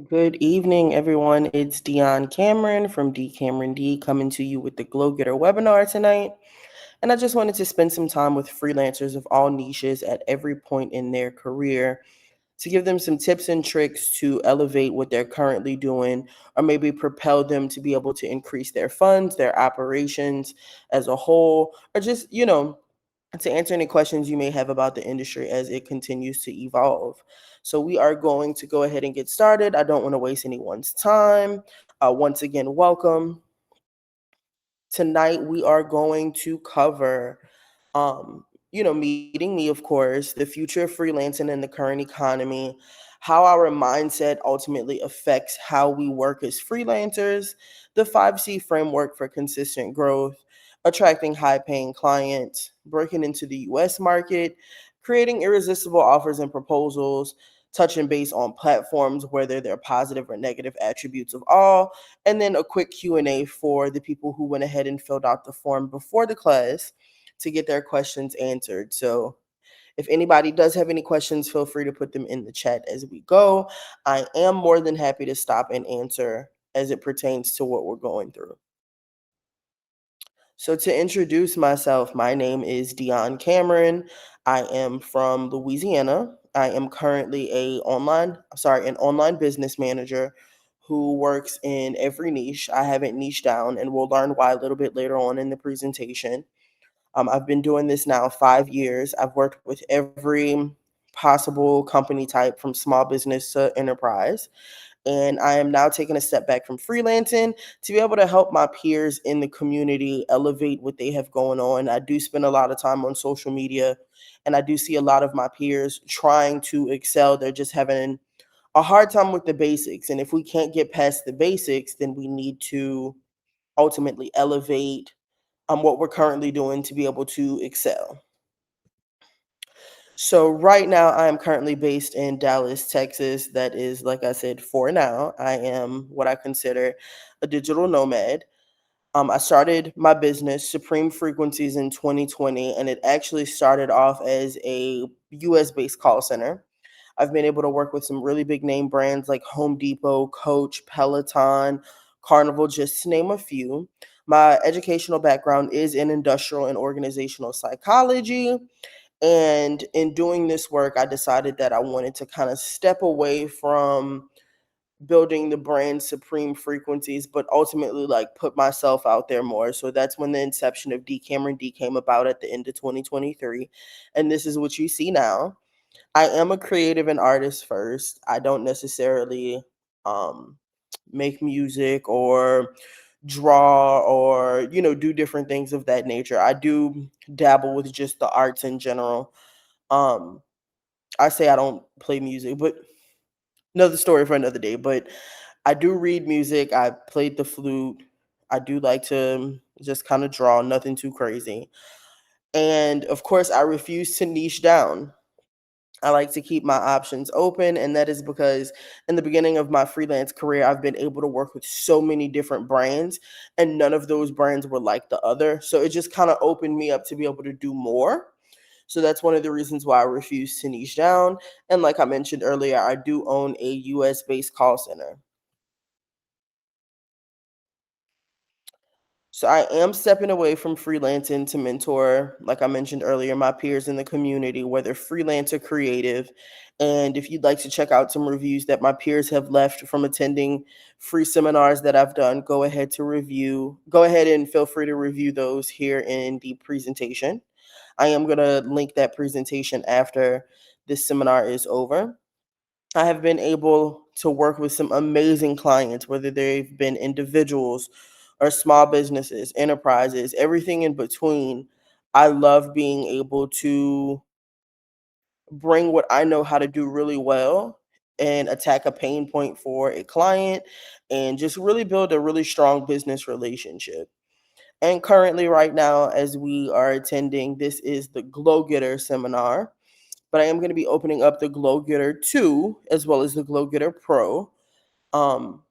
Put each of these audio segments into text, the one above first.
Good evening, everyone. It's Dion Cameron from D Cameron D coming to you with the Glow Getter webinar tonight. And I just wanted to spend some time with freelancers of all niches at every point in their career to give them some tips and tricks to elevate what they're currently doing, or maybe propel them to be able to increase their funds, their operations as a whole, or just, to answer any questions you may have about the industry as it continues to evolve. So, we are going to go ahead and get started. I don't want to waste anyone's time. Once again, welcome. Tonight, we are going to cover, meeting me, of course, the future of freelancing in the current economy, how our mindset ultimately affects how we work as freelancers, the 5C framework for consistent growth, attracting high paying clients, breaking into the US market, creating irresistible offers and proposals, touching base on platforms, whether they're positive or negative attributes of all, and then a quick Q&A for the people who went ahead and filled out the form before the class to get their questions answered. So if anybody does have any questions, feel free to put them in the chat as we go. I am more than happy to stop and answer as it pertains to what we're going through. So to introduce myself, my name is Dion Cameron. I am from Louisiana. I am currently an online business manager who works in every niche. I haven't niched down, and we'll learn why a little bit later on in the presentation. I've been doing this now 5 years. I've worked with every possible company type from small business to enterprise. And I am now taking a step back from freelancing to be able to help my peers in the community elevate what they have going on. I do spend a lot of time on social media, and I do see a lot of my peers trying to excel. They're just having a hard time with the basics. And if we can't get past the basics, then we need to ultimately elevate what we're currently doing to be able to excel. So right now, I am currently based in Dallas, Texas. That is, like I said, for now, I am what I consider a digital nomad. I started my business, Supreme Frequencies, in 2020, and it actually started off as a US based call center. I've been able to work with some really big name brands like Home Depot, Coach, Peloton, Carnival, just to name a few. My educational background is in industrial and organizational psychology. And in doing this work, I decided that I wanted to kind of step away from building the brand Supreme Frequencies, but ultimately like put myself out there more. So that's when the inception of D Cameron D came about at the end of 2023. And this is what you see now. I am a creative and artist first. I don't necessarily um, make music or draw or, do different things of that nature. I do dabble with just the arts in general. Um, I say I don't play music, but another story for another day. But I do read music. I played the flute. I do like to just kind of draw, nothing too crazy. And of course, I refuse to niche down. I like to keep my options open, and that is because in the beginning of my freelance career, I've been able to work with so many different brands, and none of those brands were like the other. So it just kind of opened me up to be able to do more. So that's one of the reasons why I refuse to niche down. And like I mentioned earlier, I do own a US based call center. So I am stepping away from freelancing to mentor, like I mentioned earlier, my peers in the community, whether freelance or creative. And if you'd like to check out some reviews that my peers have left from attending free seminars that I've done, go ahead and feel free to review those here in the presentation. I am going to link that presentation after this seminar is over. I have been able to work with some amazing clients, whether they've been individuals or small businesses, enterprises, everything in between. I love being able to bring what I know how to do really well and attack a pain point for a client and just really build a really strong business relationship. And currently, right now, as we are attending, this is the Glow Getter seminar, but I am going to be opening up the Glow Getter 2 as well as the Glow Getter Pro. Um,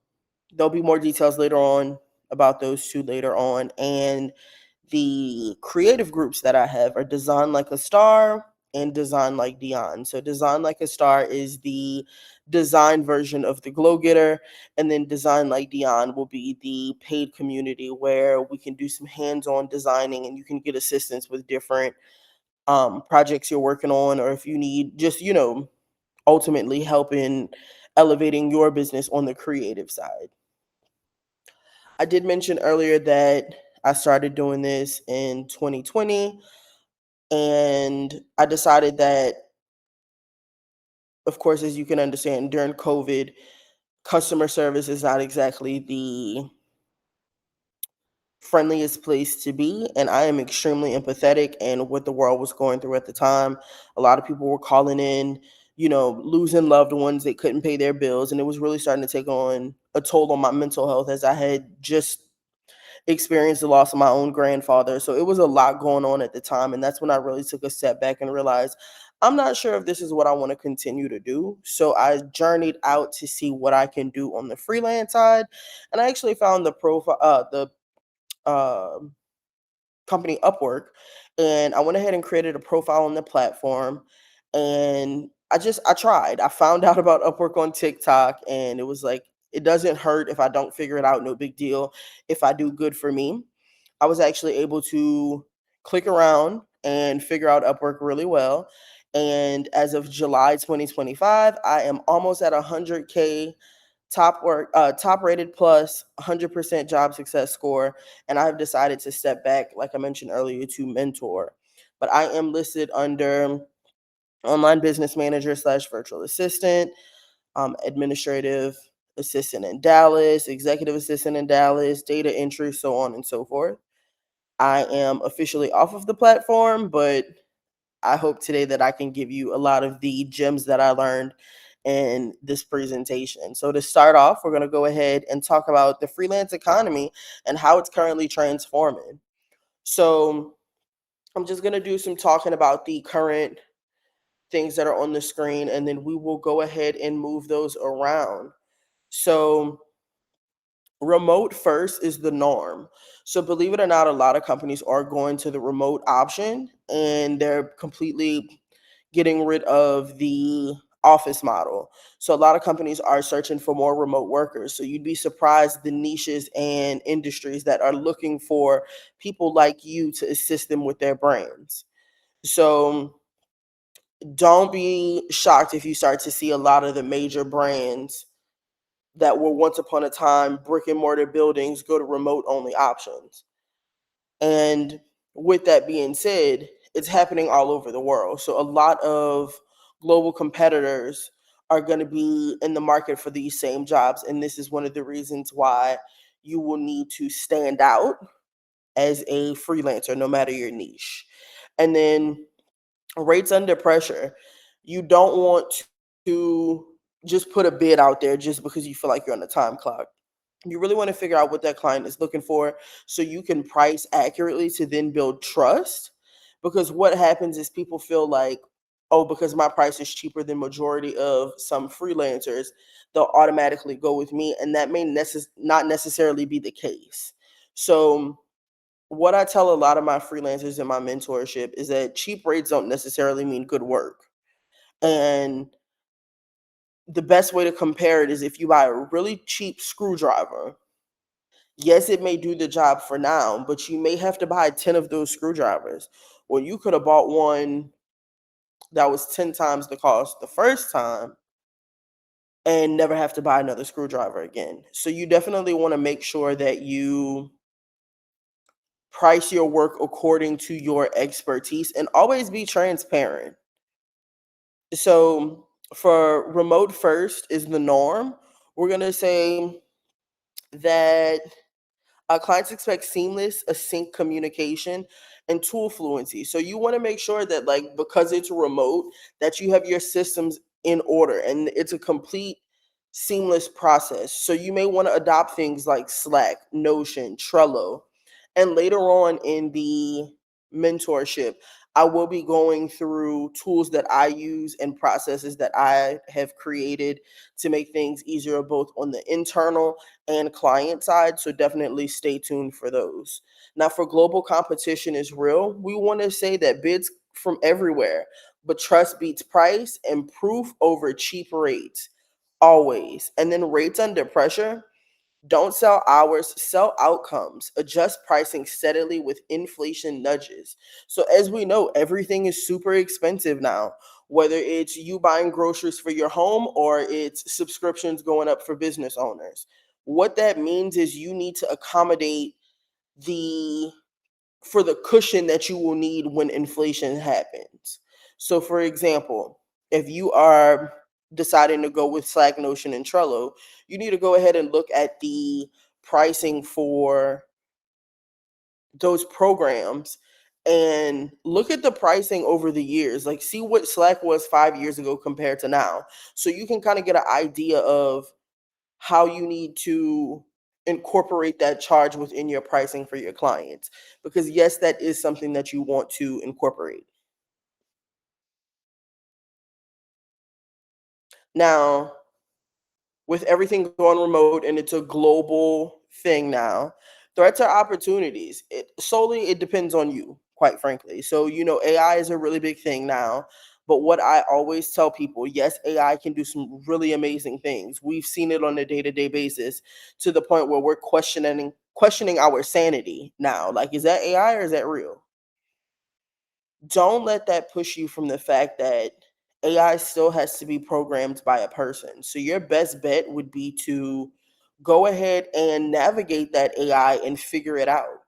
there'll be more details later on about those two later on. And the creative groups that I have are Design Like a Star, and Design Like Dion. So Design Like a Star is the design version of the Glow Getter, and then Design Like Dion will be the paid community where we can do some hands-on designing and you can get assistance with different projects you're working on, or if you need just, ultimately help in elevating your business on the creative side. I did mention earlier that I started doing this in 2020, and I decided that, of course, as you can understand, during COVID, customer service is not exactly the friendliest place to be, and I am extremely empathetic and what the world was going through at the time. A lot of people were calling in, losing loved ones, they couldn't pay their bills, and it was really starting to take on a toll on my mental health as I had just experienced the loss of my own grandfather. So it was a lot going on at the time, and that's when I really took a step back and realized I'm not sure if this is what I want to continue to do. So I journeyed out to see what I can do on the freelance side, and I actually found the um company Upwork, and I went ahead and created a profile on the platform, and I tried. I found out about Upwork on TikTok, and it was like it doesn't hurt if I don't figure it out, no big deal. If I do, good for me. I was actually able to click around and figure out Upwork really well. And as of July 2025, I am almost at 100K top rated plus 100% job success score, and I have decided to step back, like I mentioned earlier, to mentor. But I am listed under online business manager slash virtual assistant, administrative assistant in Dallas, executive assistant in Dallas, data entry, so on and so forth. I am officially off of the platform, but I hope today that I can give you a lot of the gems that I learned in this presentation. So to start off, we're going to go ahead and talk about the freelance economy and how it's currently transforming. So I'm just going to do some talking about the current things that are on the screen, and then we will go ahead and move those around. So remote first is the norm. So believe it or not, a lot of companies are going to the remote option, and they're completely getting rid of the office model. So a lot of companies are searching for more remote workers. So you'd be surprised the niches and industries that are looking for people like you to assist them with their brands. So don't be shocked if you start to see a lot of the major brands that were once upon a time brick and mortar buildings go to remote only options. And with that being said, it's happening all over the world. So a lot of global competitors are going to be in the market for these same jobs. And this is one of the reasons why you will need to stand out as a freelancer, no matter your niche. And then rates under pressure. You don't want to just put a bid out there just because you feel like you're on a time clock. You really want to figure out what that client is looking for so you can price accurately to then build trust. Because what happens is people feel like, oh, because my price is cheaper than majority of some freelancers, they'll automatically go with me, and that may not necessarily be the case. So what I tell a lot of my freelancers in my mentorship is that cheap rates don't necessarily mean good work. And the best way to compare it is if you buy a really cheap screwdriver. Yes, it may do the job for now, but you may have to buy 10 of those screwdrivers. Well, you could have bought one that was 10 times the cost the first time and never have to buy another screwdriver again. So you definitely want to make sure that you price your work according to your expertise and always be transparent. So for remote first is the norm. We're going to say that clients expect seamless, async communication and tool fluency. So you want to make sure that, like, because it's remote, that you have your systems in order and it's a complete seamless process. So you may want to adopt things like Slack, Notion, Trello. And later on in the mentorship, I will be going through tools that I use and processes that I have created to make things easier both on the internal and client side. So definitely stay tuned for those. Now, for global competition is real, we want to say that bids from everywhere, but trust beats price and proof over cheap rates always. And then rates under pressure. Don't sell hours, sell outcomes. Adjust pricing steadily with inflation nudges. So, as we know, everything is super expensive now, whether it's you buying groceries for your home or it's subscriptions going up for business owners. What that means is you need to accommodate the for the cushion that you will need when inflation happens. So, for example, if you are deciding to go with Slack, Notion, and Trello, you need to go ahead and look at the pricing for those programs and look at the pricing over the years. Like, see what Slack was 5 years ago compared to now. So, you can kind of get an idea of how you need to incorporate that charge within your pricing for your clients. Because yes, that is something that you want to incorporate. Now, with everything going remote and it's a global thing now, threats are opportunities. It depends on you, quite frankly. So, AI is a really big thing now. But what I always tell people, yes, AI can do some really amazing things. We've seen it on a day-to-day basis to the point where we're questioning our sanity now. Like, is that AI or is that real? Don't let that push you from the fact that AI still has to be programmed by a person. So your best bet would be to go ahead and navigate that AI and figure it out.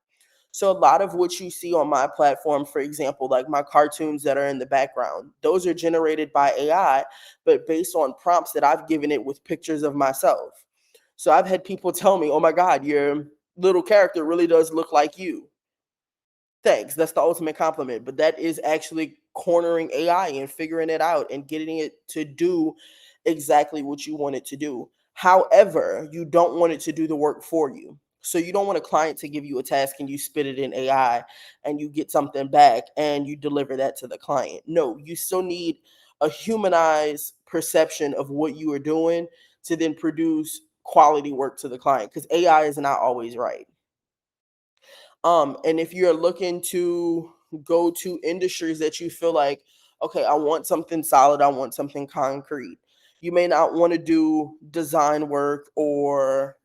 So a lot of what you see on my platform, for example, like my cartoons that are in the background, those are generated by AI, but based on prompts that I've given it with pictures of myself. So I've had people tell me, "Oh my God, your little character really does look like you." Thanks. That's the ultimate compliment. But that is actually cornering AI and figuring it out and getting it to do exactly what you want it to do. However, you don't want it to do the work for you. So you don't want a client to give you a task and you spit it in AI and you get something back and you deliver that to the client. No, you still need a humanized perception of what you are doing to then produce quality work to the client because AI is not always right. And if you're looking to go to industries that you feel like, okay, I want something solid, I want something concrete. You may not want to do design work or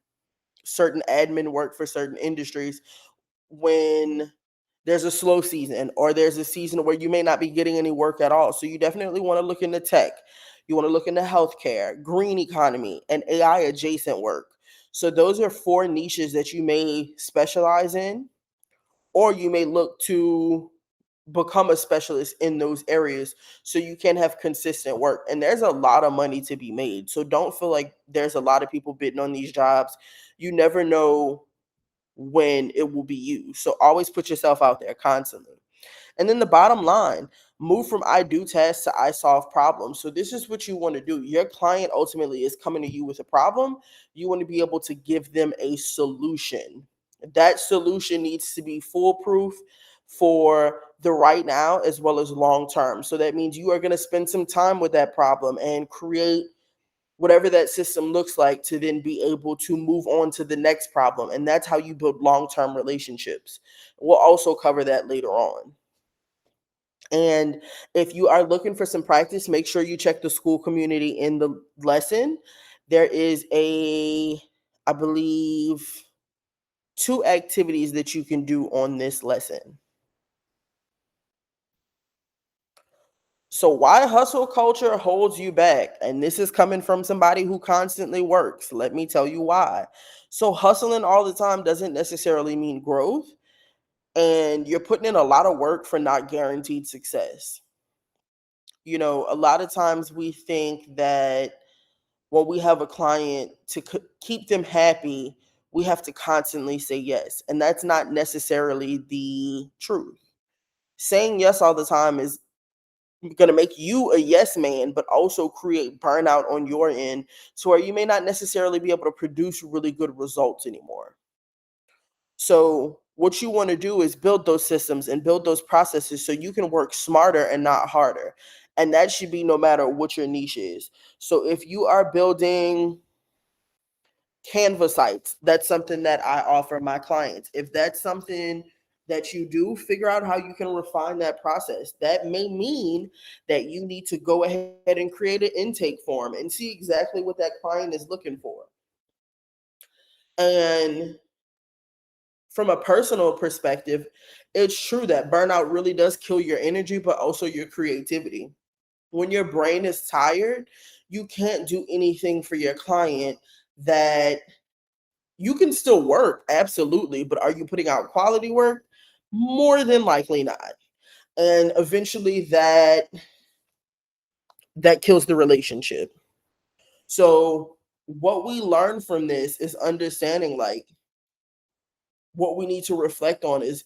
certain admin work for certain industries when there's a slow season or there's a season where you may not be getting any work at all. So you definitely want to look into tech. You want to look into healthcare, green economy, and AI adjacent work. So those are four niches that you may specialize in or you may look to become a specialist in those areas so you can have consistent work. And there's a lot of money to be made. So don't feel like there's a lot of people bidding on these jobs. You never know when it will be you. So always put yourself out there constantly. And then the bottom line, move from I do tasks to I solve problems. So this is what you want to do. Your client ultimately is coming to you with a problem. You want to be able to give them a solution. That solution needs to be foolproof for the right now as well as long term. So that means you are going to spend some time with that problem and create whatever that system looks like to then be able to move on to the next problem. And that's how you build long term relationships. We'll also cover that later on. And if you are looking for some practice, make sure you check the school community in the lesson. There is I believe, two activities that you can do on this lesson. So, why hustle culture holds you back? And this is coming from somebody who constantly works. Let me tell you why. So, hustling all the time doesn't necessarily mean growth, and you're putting in a lot of work for not guaranteed success. A lot of times we think that when we have a client to keep them happy, we have to constantly say yes. And that's not necessarily the truth. Saying yes all the time is going to make you a yes man, but also create burnout on your end to where you may not necessarily be able to produce really good results anymore. So, what you want to do is build those systems and build those processes so you can work smarter and not harder. And that should be no matter what your niche is. So, if you are building Canva sites, that's something that I offer my clients. If that's something that you do, figure out how you can refine that process. That may mean that you need to go ahead and create an intake form and see exactly what that client is looking for. And from a personal perspective, it's true that burnout really does kill your energy, but also your creativity. When your brain is tired, you can't do anything for your client. That you can still work, absolutely, but are you putting out quality work? More than likely not. And eventually that kills the relationship. So what we learn from this is understanding, like, what we need to reflect on is,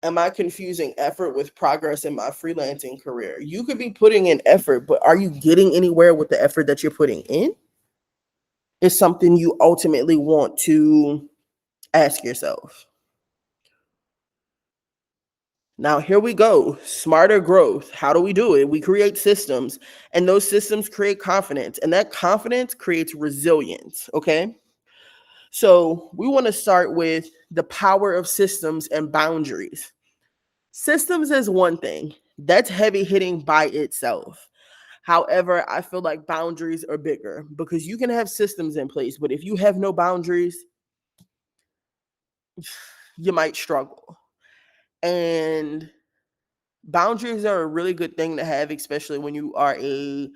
am I confusing effort with progress in my freelancing career? You could be putting in effort, but are you getting anywhere with the effort that you're putting in? Is something you ultimately want to ask yourself. Now, here we go. Smarter growth. How do we do it? We create systems, and those systems create confidence, and that confidence creates resilience. Okay. So, we want to start with the power of systems and boundaries. Systems is one thing that's heavy hitting by itself. However, I feel like boundaries are bigger because you can have systems in place, but if you have no boundaries, you might struggle. And boundaries are a really good thing to have, especially when you are a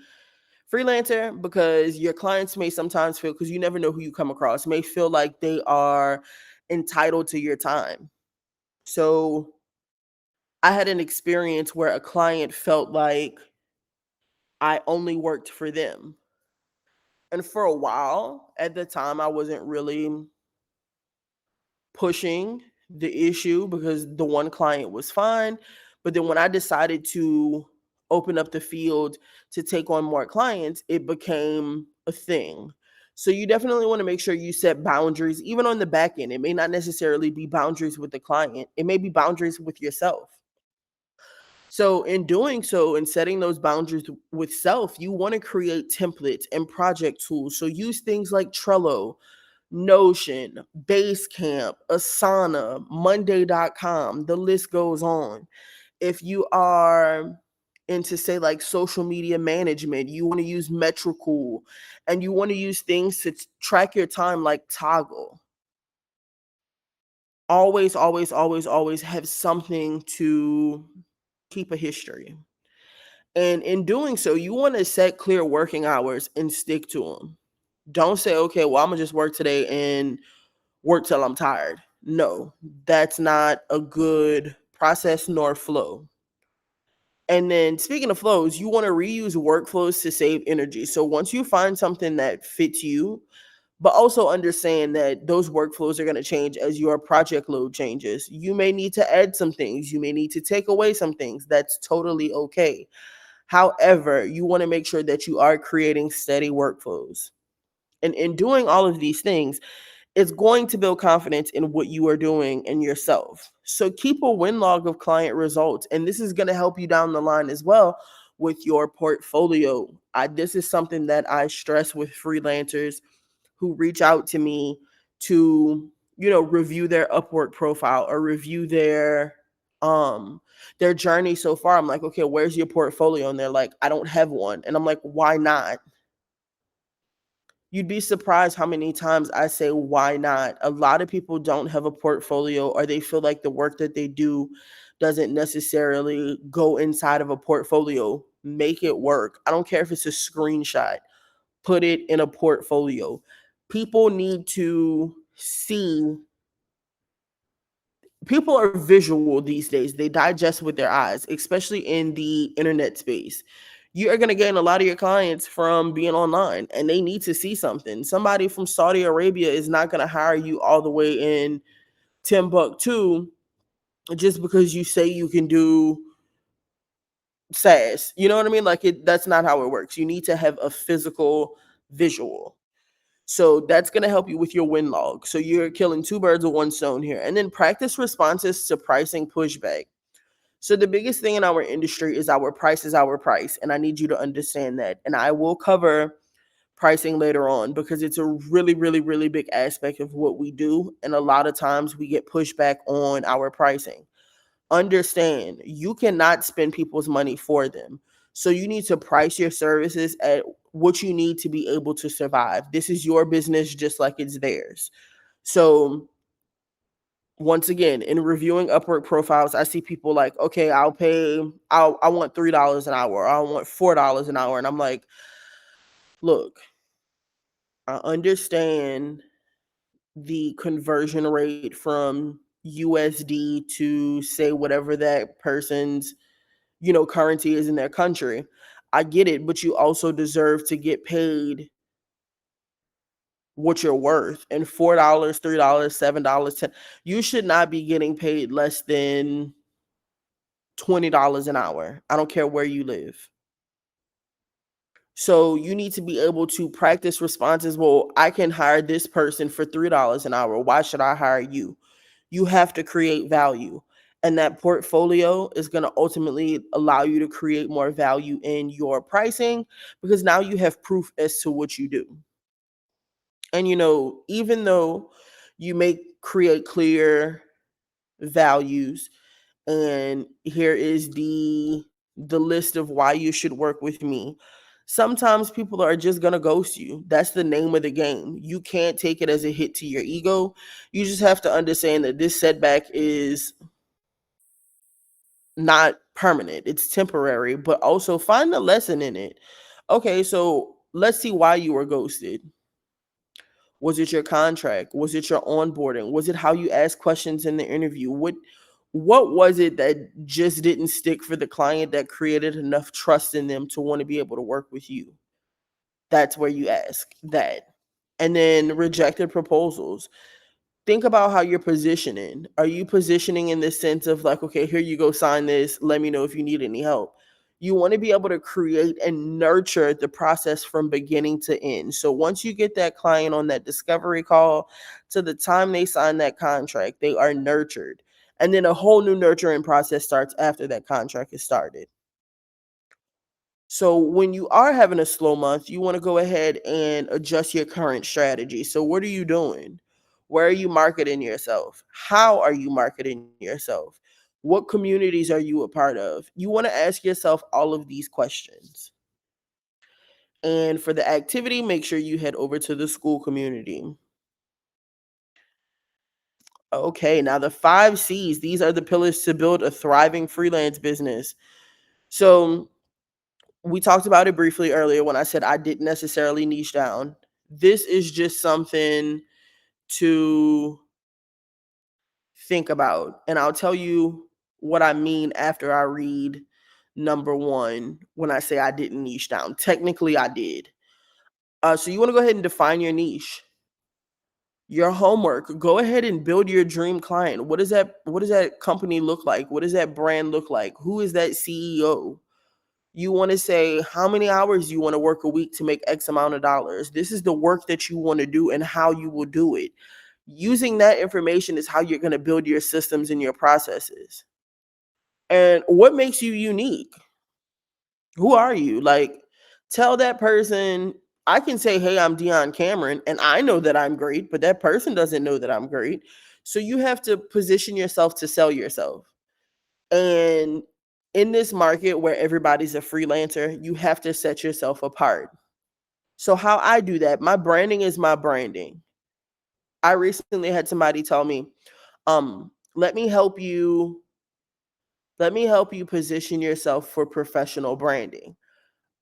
freelancer, because your clients may sometimes feel, because you never know who you come across, may feel like they are entitled to your time. So I had an experience where a client felt like I only worked for them. And for a while at the time, I wasn't really pushing the issue because the one client was fine. But then when I decided to open up the field to take on more clients, it became a thing. So you definitely want to make sure you set boundaries, even on the back end. It may not necessarily be boundaries with the client, it may be boundaries with yourself. So, in doing so and setting those boundaries with self, you want to create templates and project tools. So, use things like Trello, Notion, Basecamp, Asana, Monday.com. The list goes on. If you are into, say, like social media management, you want to use Metricool, and you want to use things to track your time like Toggle. Always, always, always, always have something to keep a history. And in doing so, you want to set clear working hours and stick to them. Don't say, okay, well, I'm going to just work today and work till I'm tired. No, that's not a good process nor flow. And then speaking of flows, you want to reuse workflows to save energy. So once you find something that fits you, but also understand that those workflows are going to change as your project load changes. You may need to add some things, you may need to take away some things. That's totally okay. However, you want to make sure that you are creating steady workflows. And in doing all of these things, it's going to build confidence in what you are doing and yourself. So keep a win log of client results. And this is going to help you down the line as well with your portfolio. This is something that I stress with freelancers who reach out to me to, review their Upwork profile or review their journey so far. I'm like, okay, where's your portfolio? And they're like, I don't have one. And I'm like, why not? You'd be surprised how many times I say, why not? A lot of people don't have a portfolio, or they feel like the work that they do doesn't necessarily go inside of a portfolio. Make it work. I don't care if it's a screenshot, put it in a portfolio. People need to see. People are visual these days. They digest with their eyes, especially in the internet space. You are going to gain a lot of your clients from being online, and they need to see something. Somebody from Saudi Arabia is not going to hire you all the way in Timbuktu just because you say you can do SaaS. You know what I mean? Like, that's not how it works. You need to have a physical visual. So that's going to help you with your win log. So you're killing two birds with one stone here. And then practice responses to pricing pushback. So the biggest thing in our industry is our price is our price. And I need you to understand that. And I will cover pricing later on because it's a really, really, really big aspect of what we do. And a lot of times we get pushback on our pricing. Understand, you cannot spend people's money for them. So you need to price your services at what you need to be able to survive. This is your business just like it's theirs. So once again, in reviewing Upwork profiles, I see people like, okay, I want $3 an hour, or I want $4 an hour. And I'm like, look, I understand the conversion rate from USD to say whatever that person's, currency is in their country. I get it, but you also deserve to get paid what you're worth. And $4, $3, $7, 10, you should not be getting paid less than $20 an hour. I don't care where you live. So you need to be able to practice responses. Well, I can hire this person for $3 an hour. Why should I hire you? You have to create value. And that portfolio is going to ultimately allow you to create more value in your pricing because now you have proof as to what you do. And even though you may create clear values, and here is the list of why you should work with me. Sometimes people are just going to ghost you. That's the name of the game. You can't take it as a hit to your ego. You just have to understand that this setback is not permanent. It's temporary, but also find the lesson in it. Okay, so let's see why you were ghosted. Was it your contract? Was it your onboarding? Was it how you asked questions in the interview? What was it that just didn't stick for the client that created enough trust in them to want to be able to work with you? That's where you ask that. And then rejected proposals. Think about how you're positioning. Are you positioning in the sense of like, okay, here you go, sign this. Let me know if you need any help. You want to be able to create and nurture the process from beginning to end. So once you get that client on that discovery call to the time they sign that contract, they are nurtured. And then a whole new nurturing process starts after that contract is started. So when you are having a slow month, you want to go ahead and adjust your current strategy. So what are you doing? Where are you marketing yourself? How are you marketing yourself? What communities are you a part of? You want to ask yourself all of these questions. And for the activity, make sure you head over to the school community. Okay, now the 5 C's, these are the pillars to build a thriving freelance business. So we talked about it briefly earlier when I said I didn't necessarily niche down. This is just something to think about. And I'll tell you what I mean after I read number 1 when I say I didn't niche down. Technically, I did. So you want to go ahead and define your niche. Your homework, go ahead and build your dream client. What does that company look like? What does that brand look like? Who is that CEO? You want to say how many hours you want to work a week to make X amount of dollars. This is the work that you want to do and how you will do it. Using that information is how you're going to build your systems and your processes. And what makes you unique? Who are you? Like, tell that person, I can say, hey, I'm Dion Cameron, and I know that I'm great, but that person doesn't know that I'm great. So you have to position yourself to sell yourself. And in this market where everybody's a freelancer, you have to set yourself apart. So how I do that, my branding is my branding. I recently had somebody tell me, let me help you position yourself for professional branding.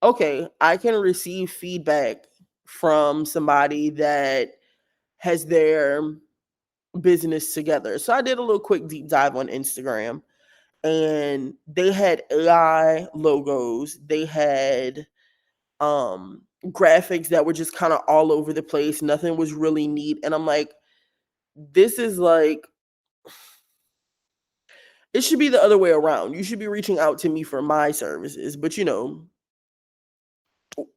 Okay, I can receive feedback from somebody that has their business together. So I did a little quick deep dive on Instagram, and they had AI logos. They had graphics that were just kind of all over the place. Nothing was really neat. And I'm like, this is like, it should be the other way around. You should be reaching out to me for my services. But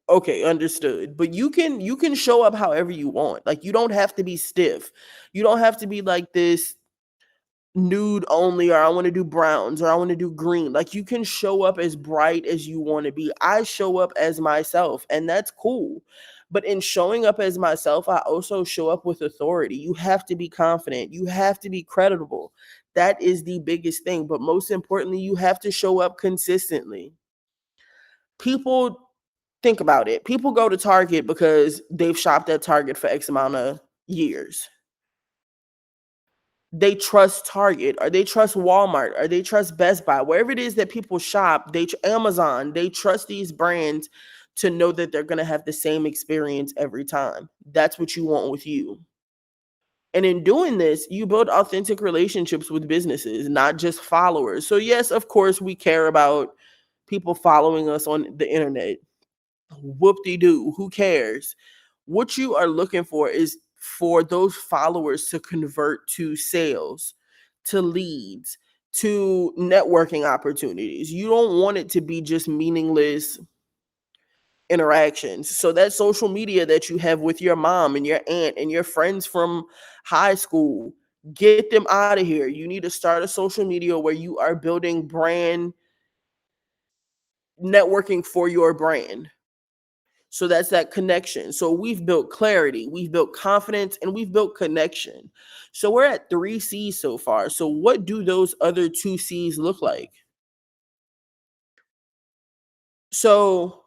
okay, understood. But you can show up however you want. Like, you don't have to be stiff. You don't have to be like this nude only, or I want to do browns, or I want to do green. Like, you can show up as bright as you want to be. I show up as myself, and that's cool. But in showing up as myself, I also show up with authority. You have to be confident. You have to be credible. That is the biggest thing. But most importantly, you have to show up consistently. People think about it. People go to Target because they've shopped at Target for X amount of years. They trust Target or they trust Walmart or they trust Best Buy, wherever it is that people shop, Amazon, they trust these brands to know that they're going to have the same experience every time. That's what you want with you. And in doing this, you build authentic relationships with businesses, not just followers. So yes, of course, we care about people following us on the internet. Whoop-de-doo, who cares? What you are looking for is for those followers to convert to sales, to leads, to networking opportunities. You don't want it to be just meaningless interactions. So that social media that you have with your mom and your aunt and your friends from high school, get them out of here. You need to start a social media where you are building brand networking for your brand. So that's that connection. So we've built clarity, we've built confidence, and we've built connection. So we're at 3 C's so far. So what do those other 2 C's look like? So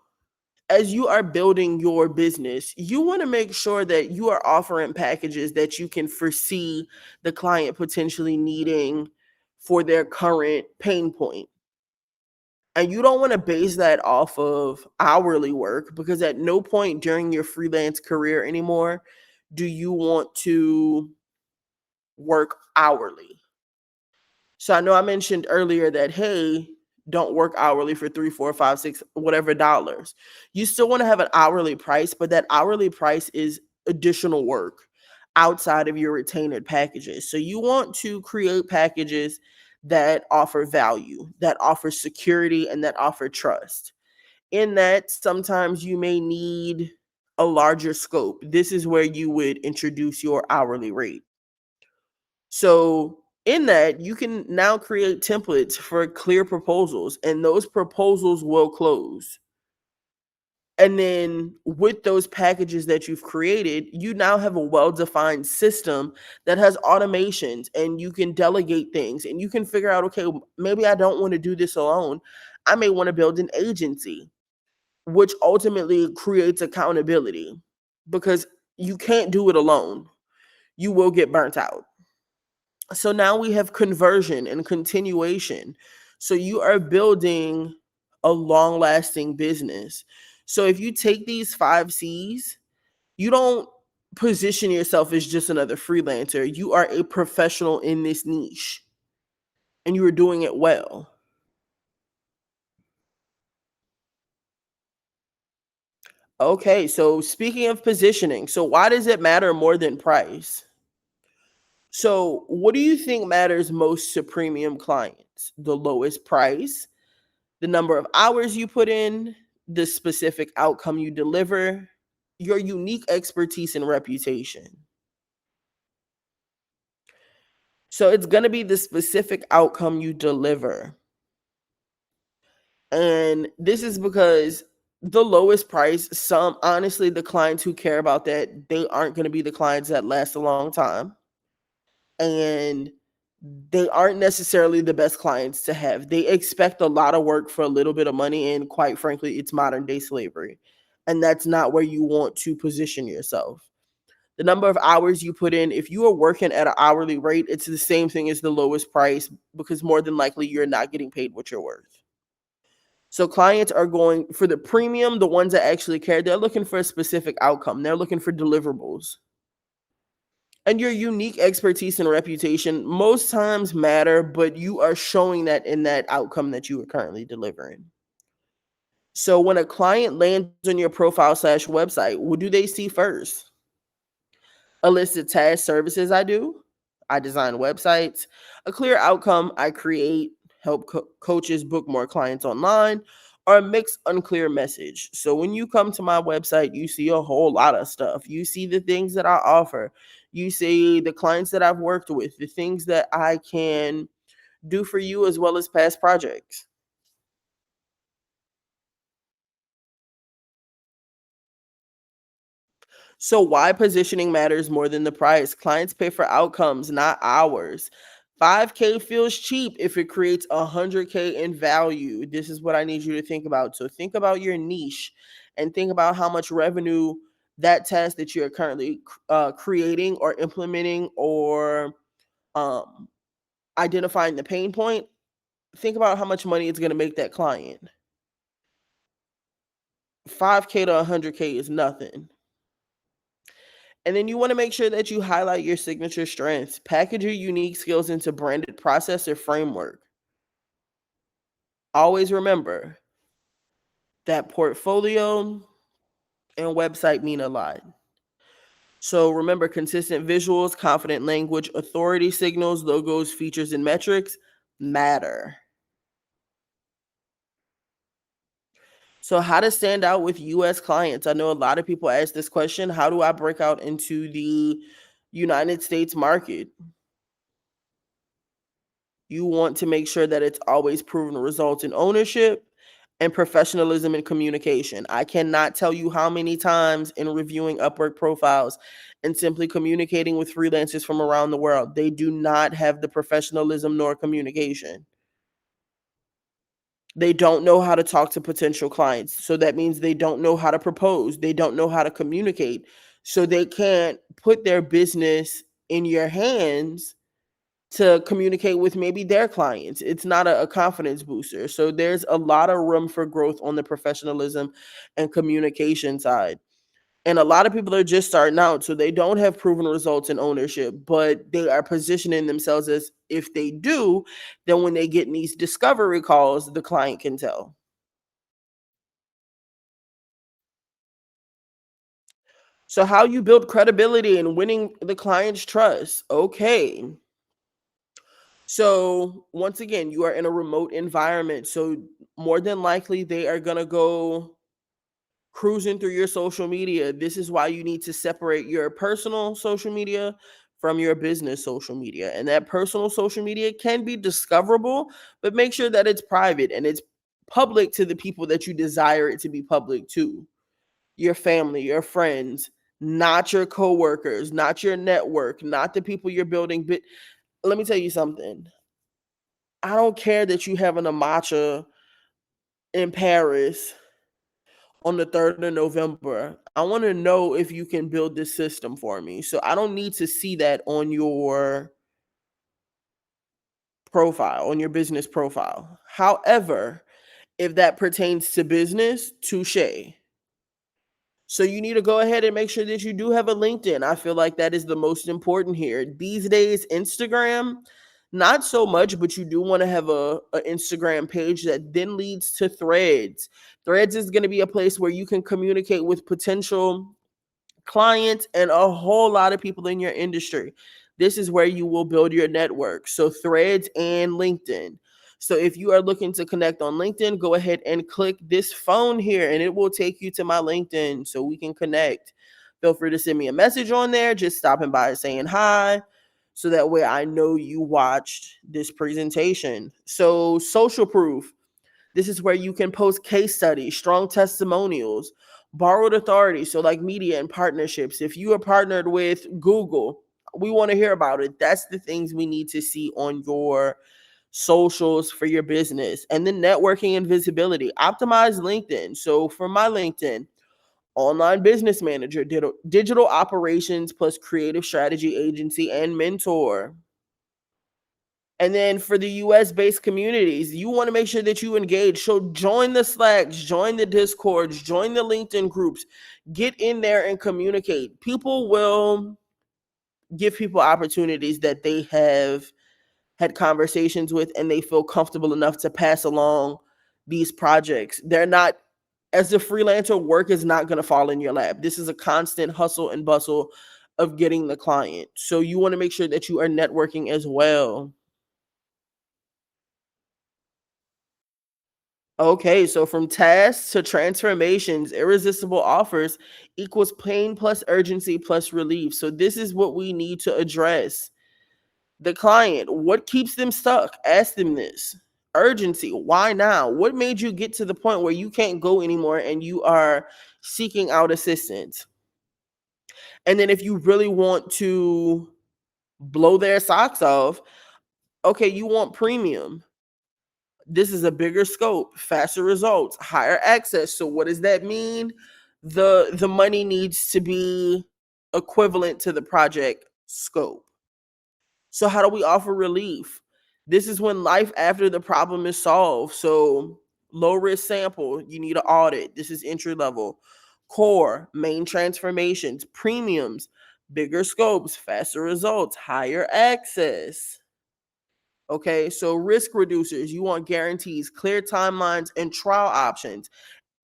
as you are building your business, you want to make sure that you are offering packages that you can foresee the client potentially needing for their current pain point. And you don't want to base that off of hourly work because at no point during your freelance career anymore do you want to work hourly. So I know I mentioned earlier that, hey, don't work hourly for 3, 4, 5, 6, whatever dollars. You still want to have an hourly price, but that hourly price is additional work outside of your retained packages. So you want to create packages that offer value, that offer security, and that offer trust. In that, sometimes you may need a larger scope. This is where you would introduce your hourly rate. So in that, you can now create templates for clear proposals, and those proposals will close. And then with those packages that you've created, you now have a well-defined system that has automations and you can delegate things and you can figure out, okay, maybe I don't want to do this alone. I may want to build an agency, which ultimately creates accountability because you can't do it alone. You will get burnt out. So now we have conversion and continuation. So you are building a long lasting business. So if you take these 5 C's, you don't position yourself as just another freelancer. You are a professional in this niche and you are doing it well. Okay, so speaking of positioning, so why does it matter more than price? So, what do you think matters most to premium clients? The lowest price, the number of hours you put in, the specific outcome you deliver, your unique expertise and reputation. So it's going to be the specific outcome you deliver. And this is because the lowest price, some honestly, the clients who care about that, they aren't going to be the clients that last a long time. And they aren't necessarily the best clients to have. They expect a lot of work for a little bit of money, and quite frankly, it's modern day slavery. And that's not where you want to position yourself. The number of hours you put in, if you are working at an hourly rate, it's the same thing as the lowest price because more than likely you're not getting paid what you're worth. So clients are going for the premium, the ones that actually care, they're looking for a specific outcome. They're looking for deliverables. And your unique expertise and reputation most times matter, but you are showing that in that outcome that you are currently delivering. So when a client lands on your profile/website, what do they see first? A list of task services I do. I design websites. A clear outcome I create, help coaches book more clients online, or a mixed unclear message. So when you come to my website, you see a whole lot of stuff. You see the things that I offer. You see the clients that I've worked with, the things that I can do for you as well as past projects. So, why positioning matters more than the price? Clients pay for outcomes, not hours. 5K feels cheap if it creates 100K in value. This is what I need you to think about. So, think about your niche and think about how much revenue that task that you're currently creating or implementing or um, identifying the pain point. Think about how much money it's going to make that client. 5K to 100K is nothing. And then you want to make sure that you highlight your signature strengths. Package your unique skills into branded process or framework. Always remember that portfolio and website mean a lot. So remember consistent visuals, confident language, authority signals, logos, features, and metrics matter. So, how to stand out with US clients? I know a lot of people ask this question. How do I break out into the United States market? You want to make sure that it's always proven results in ownership and professionalism in communication. I cannot tell you how many times in reviewing Upwork profiles and simply communicating with freelancers from around the world, they do not have the professionalism nor communication. They don't know how to talk to potential clients. So that means they don't know how to propose. They don't know how to communicate. So they can't put their business in your hands to communicate with maybe their clients. It's not a confidence booster. So there's a lot of room for growth on the professionalism and communication side. And a lot of people are just starting out, so they don't have proven results in ownership, but they are positioning themselves as if they do, then when they get in these discovery calls, the client can tell. So, how you build credibility and winning the client's trust. Okay. So, once again, you are in a remote environment. So, more than likely, they are going to go cruising through your social media. This is why you need to separate your personal social media from your business social media. And that personal social media can be discoverable, but make sure that it's private and it's public to the people that you desire it to be public to. Your family, your friends, not your coworkers, not your network, not the people you're building. But let me tell you something. I don't care that you having a matcha in Paris on the 3rd of November. I want to know if you can build this system for me. So I don't need to see that on your profile, on your business profile. However, if that pertains to business, touche. So you need to go ahead and make sure that you do have a LinkedIn. I feel like that is the most important here. These days, Instagram, not so much, but you do want to have a Instagram page that then leads to threads. Threads is going to be a place where you can communicate with potential clients and a whole lot of people in your industry. This is where you will build your network. So threads and LinkedIn. So if you are looking to connect on LinkedIn, go ahead and click this phone here and it will take you to my LinkedIn so we can connect. Feel free to send me a message on there, just stopping by saying hi. So that way I know you watched this presentation. So social proof. This is where you can post case studies, strong testimonials, borrowed authority. So, like media and partnerships. If you are partnered with Google, we want to hear about it. That's the things we need to see on your socials for your business. And then networking and visibility. Optimize LinkedIn. So, for my LinkedIn, online business manager, digital operations plus creative strategy agency and mentor. And then for the US based communities, you want to make sure that you engage. So join the Slacks, join the Discords, join the LinkedIn groups, get in there and communicate. People will give people opportunities that they have had conversations with and they feel comfortable enough to pass along these projects. They're not, as a freelancer, work is not going to fall in your lap. This is a constant hustle and bustle of getting the client. So you want to make sure that you are networking as well. Okay, so from tasks to transformations, irresistible offers equals pain plus urgency plus relief. So this is what we need to address. The client, what keeps them stuck? Ask them this. Urgency, why now? What made you get to the point where you can't go anymore and you are seeking out assistance? And then if you really want to blow their socks off, okay, you want premium. This is a bigger scope, faster results, higher access. So what does that mean? The money needs to be equivalent to the project scope. So how do we offer relief? This is when life after the problem is solved. So low risk sample, you need an audit. This is entry level. Core, main transformations, premiums, bigger scopes, faster results, higher access. Okay, so risk reducers, you want guarantees, clear timelines, and trial options.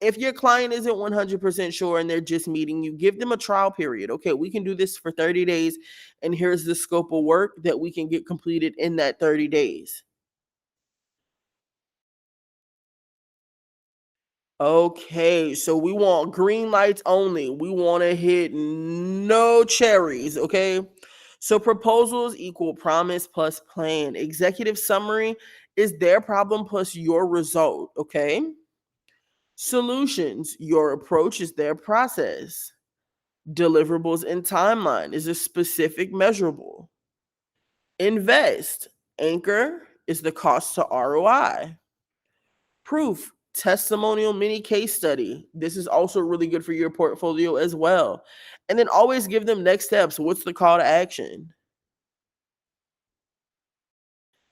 If your client isn't 100% sure and they're just meeting you, give them a trial period. Okay, we can do this for 30 days, and here's the scope of work that we can get completed in that 30 days. Okay, so we want green lights only. We want to hit no cherries. Okay, so proposals equal promise plus plan. Executive summary is their problem plus your result. Okay, solutions, your approach is their process. Deliverables and timeline is a specific measurable. Invest, anchor is the cost to ROI. Proof, testimonial mini case study. This is also really good for your portfolio as well. And then always give them next steps. What's the call to action?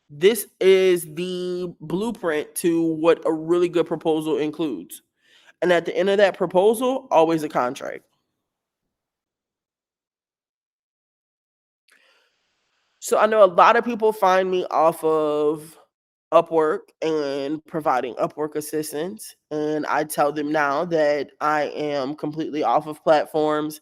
This is the blueprint to what a really good proposal includes. And at the end of that proposal, always a contract. So I know a lot of people find me off of Upwork and providing Upwork assistance. And I tell them now that I am completely off of platforms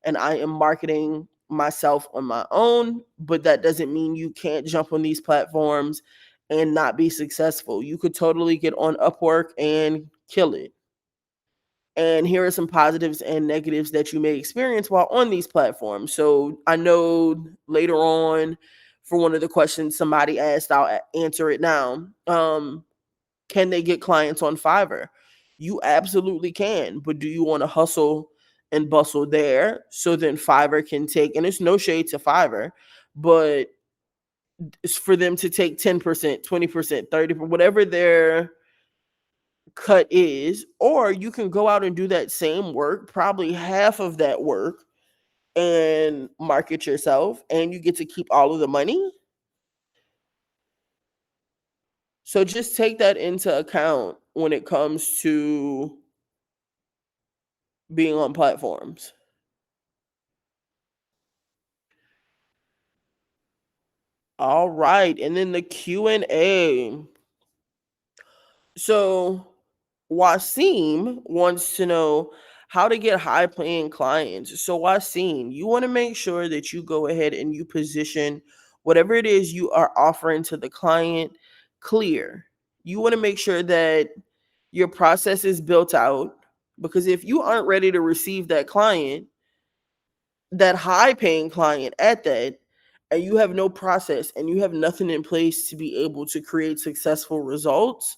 and I am marketing myself on my own. But that doesn't mean you can't jump on these platforms and not be successful. You could totally get on Upwork and kill it. And here are some positives and negatives that you may experience while on these platforms. So I know later on for one of the questions somebody asked, I'll answer it now. Can they get clients on Fiverr? You absolutely can, but do you want to hustle and bustle there so then Fiverr can take, and it's no shade to Fiverr, but it's for them to take 10%, 20%, 30%, whatever their cut is, or you can go out and do that same work, probably half of that work, and market yourself, and you get to keep all of the money. So just take that into account when it comes to being on platforms. All right, and then the Q&A. So Wasim wants to know how to get high paying clients. So Wasim, you want to make sure that you go ahead and you position whatever it is you are offering to the client clear. You want to make sure that your process is built out, because if you aren't ready to receive that client, that high paying client at that, and you have no process and you have nothing in place to be able to create successful results,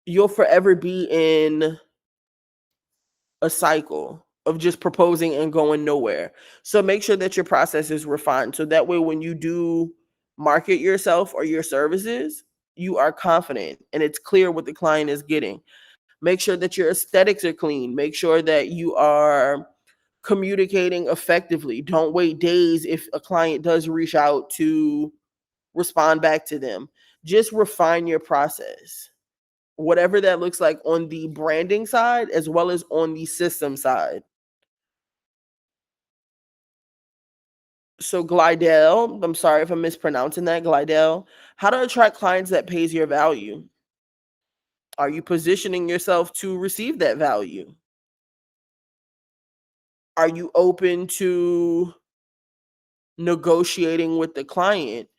you'll forever be in a cycle of just proposing and going nowhere. So make sure that your process is refined. So that way, when you do market yourself or your services, you are confident and it's clear what the client is getting. Make sure that your aesthetics are clean. Make sure that you are communicating effectively. Don't wait days if a client does reach out to respond back to them. Just refine your process, whatever that looks like on the branding side as well as on the system side. So Glidell, I'm sorry if I'm mispronouncing that, Glidell, how to attract clients that pays your value. Are you positioning yourself to receive that value? Are you open to negotiating with the client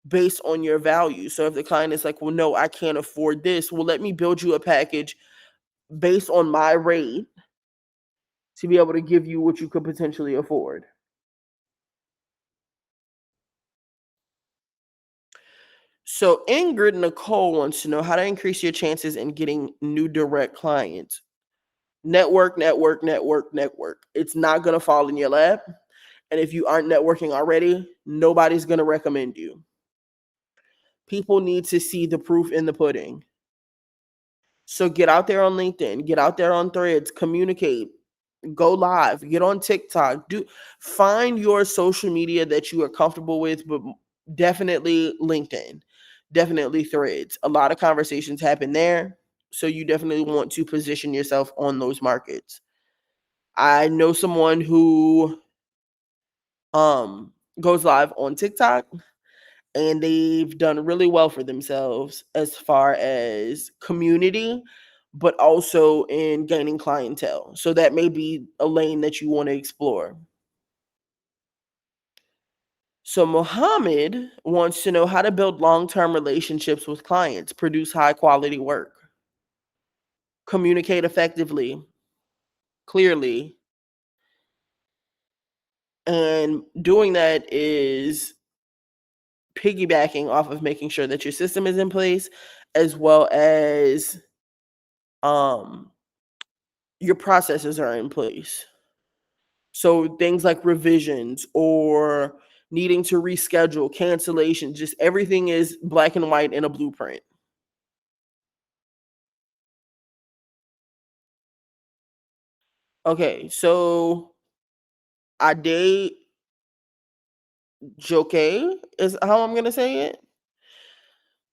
based on your value? So if the client is like, well, no, I can't afford this, well, let me build you a package based on my rate to be able to give you what you could potentially afford. So Ingrid Nicole wants to know how to increase your chances in getting new direct clients. Network, network, network, network. It's not going to fall in your lap. And if you aren't networking already, nobody's going to recommend you. People need to see the proof in the pudding. So get out there on LinkedIn, get out there on Threads, communicate, go live, get on TikTok, find your social media that you are comfortable with, but definitely LinkedIn, definitely Threads. A lot of conversations happen there. So you definitely want to position yourself on those markets. I know someone who goes live on TikTok, and they've done really well for themselves as far as community, but also in gaining clientele. So that may be a lane that you want to explore. So Mohammed wants to know how to build long-term relationships with clients, produce high-quality work, communicate effectively, clearly. And doing that is piggybacking off of making sure that your system is in place, as well as your processes are in place. So things like revisions or needing to reschedule, cancellation, just everything is black and white in a blueprint. Okay, so Ade Joke is how I'm gonna say it.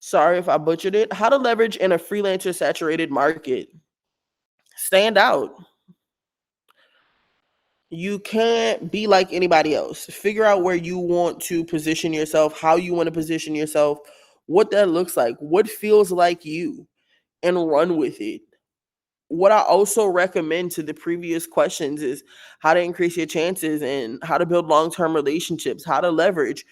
Sorry if I butchered it. How to leverage in a freelancer saturated market. Stand out. You can't be like anybody else. Figure out where you want to position yourself, how you want to position yourself, what that looks like, what feels like you, and run with it. What I also recommend to the previous questions is how to increase your chances and how to build long-term relationships, how to leverage,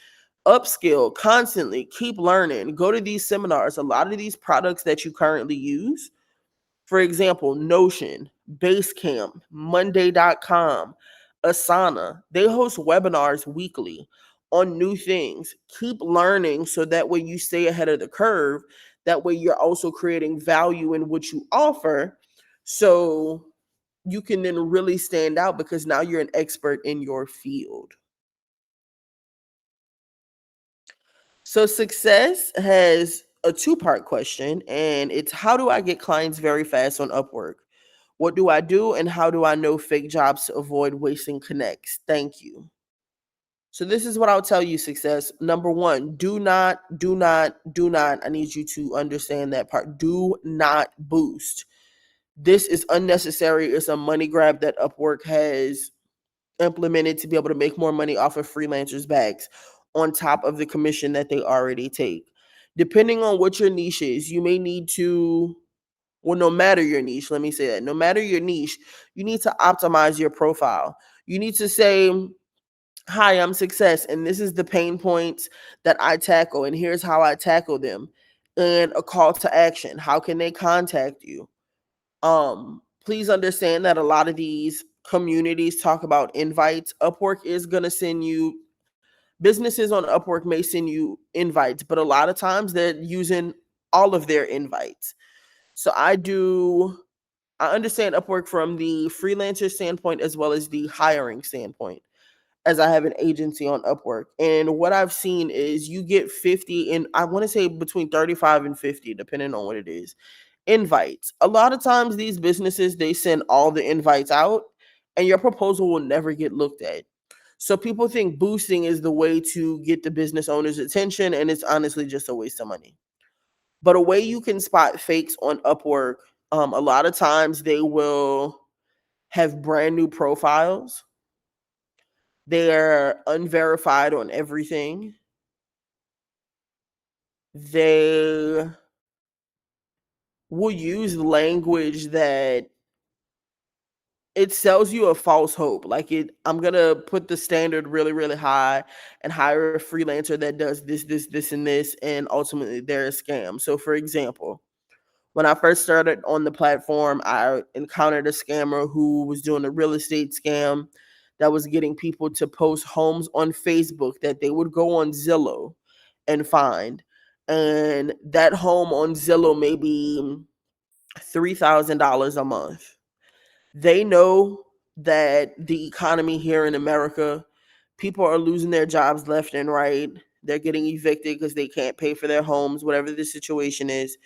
upskill constantly, keep learning, go to these seminars. A lot of these products that you currently use, for example, Notion, Basecamp, Monday.com, Asana, they host webinars weekly on new things. Keep learning so that way you stay ahead of the curve. That way you're also creating value in what you offer. So you can then really stand out because now you're an expert in your field. So success has a two-part question, and it's how do I get clients very fast on Upwork? What do I do, and how do I know fake jobs to avoid wasting connects? Thank you. So this is what I'll tell you, success. Number one, do not, I need you to understand that part. Do not boost. This is unnecessary. It's a money grab that Upwork has implemented to be able to make more money off of freelancers' backs on top of the commission that they already take. Depending on what your niche is, you may need to, well, no matter your niche, let me say that, no matter your niche, you need to optimize your profile. You need to say, hi, I'm Success, and this is the pain points that I tackle, and here's how I tackle them. And a call to action. How can they contact you? Please understand that a lot of these communities talk about invites. Upwork is going to send you, businesses on Upwork may send you invites, but a lot of times they're using all of their invites. So I understand Upwork from the freelancer standpoint as well as the hiring standpoint, as I have an agency on Upwork. And what I've seen is you get 50, and I want to say between 35 and 50, depending on what it is, invites. A lot of times these businesses, they send all the invites out and your proposal will never get looked at. So people think boosting is the way to get the business owner's attention, and it's honestly just a waste of money. But a way you can spot fakes on Upwork, a lot of times they will have brand new profiles. They're unverified on everything. They will use language that it sells you a false hope. Like I'm gonna put the standard really, really high and hire a freelancer that does this, and this, and ultimately they're a scam. So for example, when I first started on the platform, I encountered a scammer who was doing a real estate scam that was getting people to post homes on Facebook that they would go on Zillow and find. And that home on Zillow may be $3,000 a month. They know that the economy here in America, people are losing their jobs left and right. They're getting evicted because they can't pay for their homes, whatever the situation is.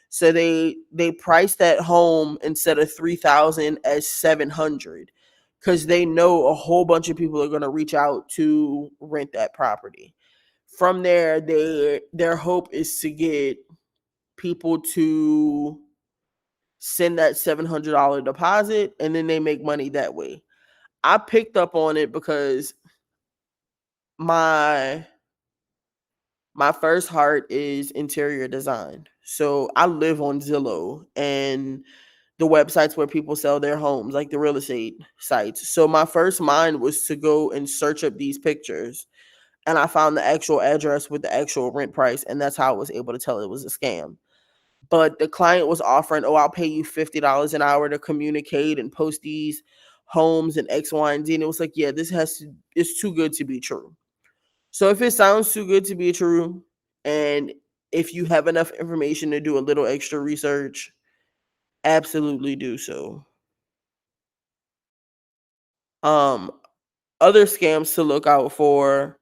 So they price that home instead of 3,000 as 700 because they know a whole bunch of people are going to reach out to rent that property. From there, their hope is to get people to send that $700 deposit, and then they make money that way. I picked up on it because my my first heart is interior design. So I live on Zillow and the websites where people sell their homes, like the real estate sites. So my first mind was to go and search up these pictures, and I found the actual address with the actual rent price, and that's how I was able to tell it was a scam. But the client was offering, "Oh, I'll pay you $50 an hour to communicate and post these homes and X, Y, and Z." And it was like, yeah, it's too good to be true. So if it sounds too good to be true, and if you have enough information to do a little extra research, absolutely do so. Um, Other scams to look out for,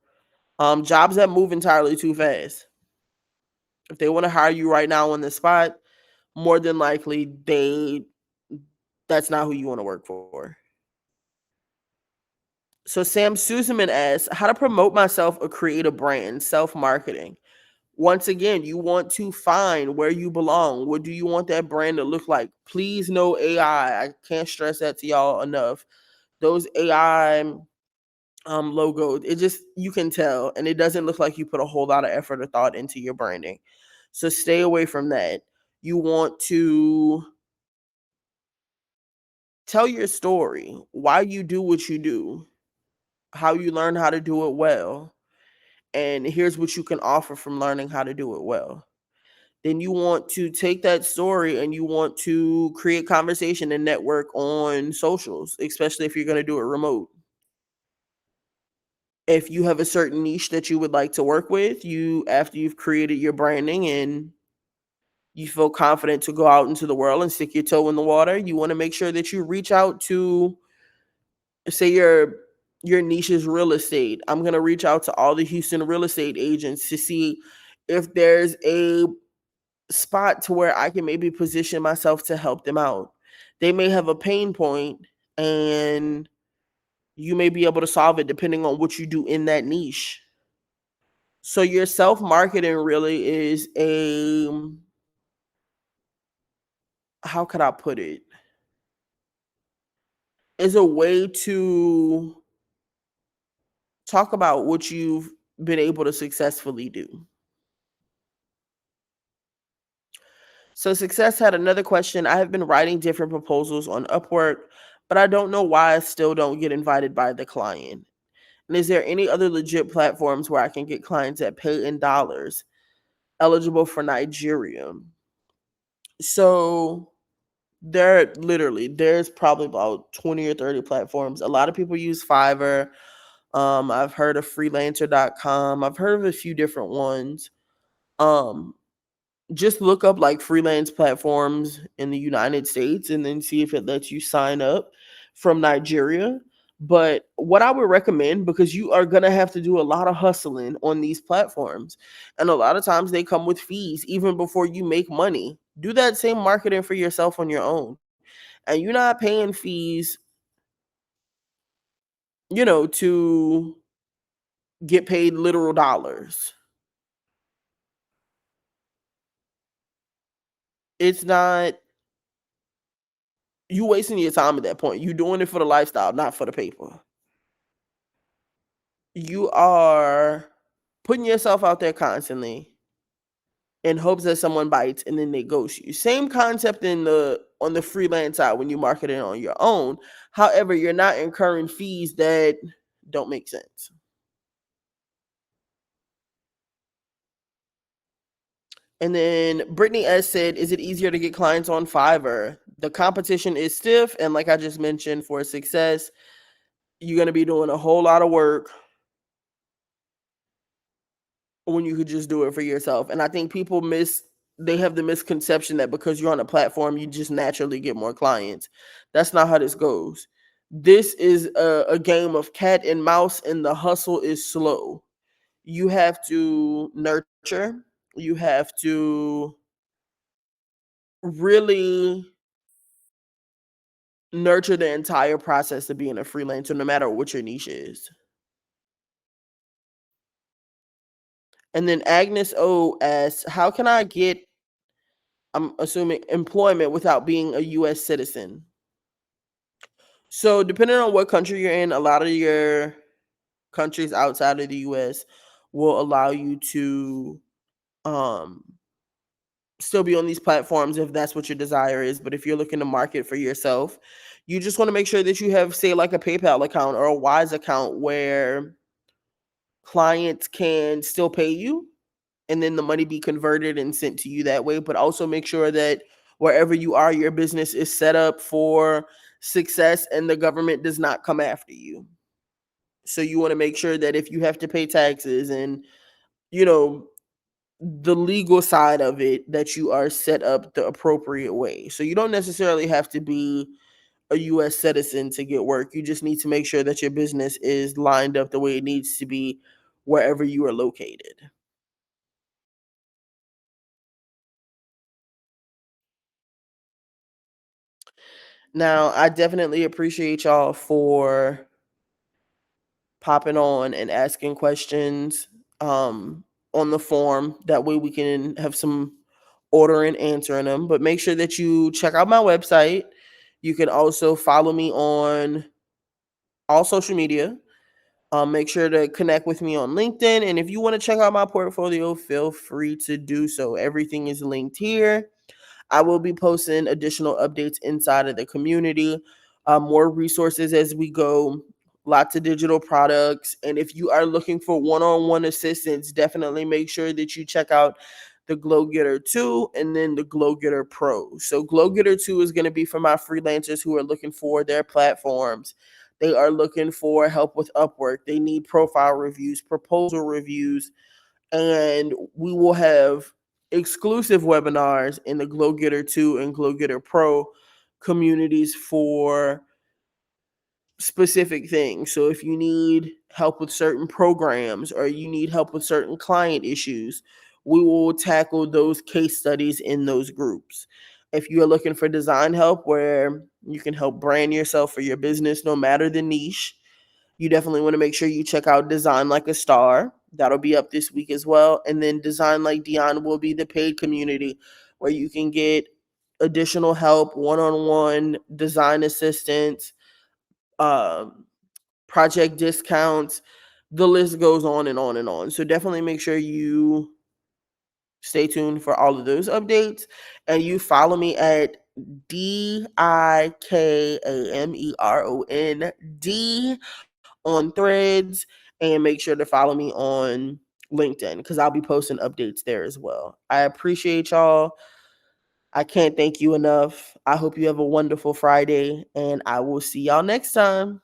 jobs that move entirely too fast. If they want to hire you right now on the spot, more than likely that's not who you want to work for. So Sam Susaman asks, how to promote myself or create a brand, self-marketing. Once again, you want to find where you belong. What do you want that brand to look like? Please no AI. I can't stress that to y'all enough. Those AI logos, it just, you can tell, and it doesn't look like you put a whole lot of effort or thought into your branding. So stay away from that. You want to tell your story, why you do what you do, how you learn how to do it well, and here's what you can offer from learning how to do it well. Then you want to take that story and you want to create conversation and network on socials, especially if you're going to do it remote. If you have a certain niche that you would like to work with, you after you've created your branding and you feel confident to go out into the world and stick your toe in the water, you want to make sure that you reach out to, say your niche is real estate. I'm going to reach out to all the Houston real estate agents to see if there's a spot to where I can maybe position myself to help them out. They may have a pain point and you may be able to solve it depending on what you do in that niche. So your self-marketing really is how could I put it? Is a way to talk about what you've been able to successfully do. So Success had another question. I have been writing different proposals on Upwork, but I don't know why I still don't get invited by the client. And is there any other legit platforms where I can get clients that pay in dollars, eligible for Nigeria? So there's probably about 20 or 30 platforms. A lot of people use Fiverr. I've heard of freelancer.com. I've heard of a few different ones. Um, just look up like freelance platforms in the United States and then see if it lets you sign up from Nigeria. But what I would recommend, because you are going to have to do a lot of hustling on these platforms, and a lot of times they come with fees even before you make money. Do that same marketing for yourself on your own. And you're not paying fees, to get paid literal dollars. It's not, you wasting your time at that point. You doing it for the lifestyle, not for the paper. You are putting yourself out there constantly in hopes that someone bites and then they ghost you. Same concept in the on the freelance side when you market it on your own. However, you're not incurring fees that don't make sense. And then Brittany S said, is it easier to get clients on Fiverr? The competition is stiff. And like I just mentioned, for success, you're going to be doing a whole lot of work when you could just do it for yourself. And I think people miss they have the misconception that because you're on a platform, you just naturally get more clients. That's not how this goes. This is a game of cat and mouse, and the hustle is slow. You have to nurture, you have to really nurture the entire process of being a freelancer, no matter what your niche is. And then Agnes O asks, how can I get, I'm assuming, employment without being a US citizen? So, depending on what country you're in, a lot of your countries outside of the US will allow you to um, still be on these platforms if that's what your desire is. But if you're looking to market for yourself, you just want to make sure that you have, say, like a PayPal account or a Wise account where clients can still pay you and then the money be converted and sent to you that way. But also make sure that wherever you are, your business is set up for success and the government does not come after you. So you want to make sure that if you have to pay taxes and, you know, the legal side of it, that you are set up the appropriate way. So you don't necessarily have to be a US citizen to get work. You just need to make sure that your business is lined up the way it needs to be wherever you are located. Now, I definitely appreciate y'all for popping on and asking questions on the form. That way we can have some order and answering them. But make sure that you check out my website. You can also follow me on all social media. Make sure to connect with me on LinkedIn. And if you want to check out my portfolio, feel free to do so. Everything is linked here. I will be posting additional updates inside of the community, more resources as we go, lots of digital products. And if you are looking for one on one assistance, definitely make sure that you check out the Glow Getter 2 and then the Glow Getter Pro. So, Glow Getter 2 is going to be for my freelancers who are looking for their platforms. They are looking for help with Upwork. They need profile reviews, proposal reviews, and we will have exclusive webinars in the Glow Getter 2 and Glow Getter Pro communities for specific things. So if you need help with certain programs or you need help with certain client issues, we will tackle those case studies in those groups. If you are looking for design help where you can help brand yourself for your business, no matter the niche, you definitely want to make sure you check out Design Like a Star. That'll be up this week as well. And then Design Like Dion will be the paid community where you can get additional help, one-on-one design assistance, um, project discounts. The list goes on and on and on. So definitely make sure you stay tuned for all of those updates. And you follow me at DIKAMEROND on Threads, and make sure to follow me on LinkedIn because I'll be posting updates there as well. I appreciate y'all. I can't thank you enough. I hope you have a wonderful Friday, and I will see y'all next time.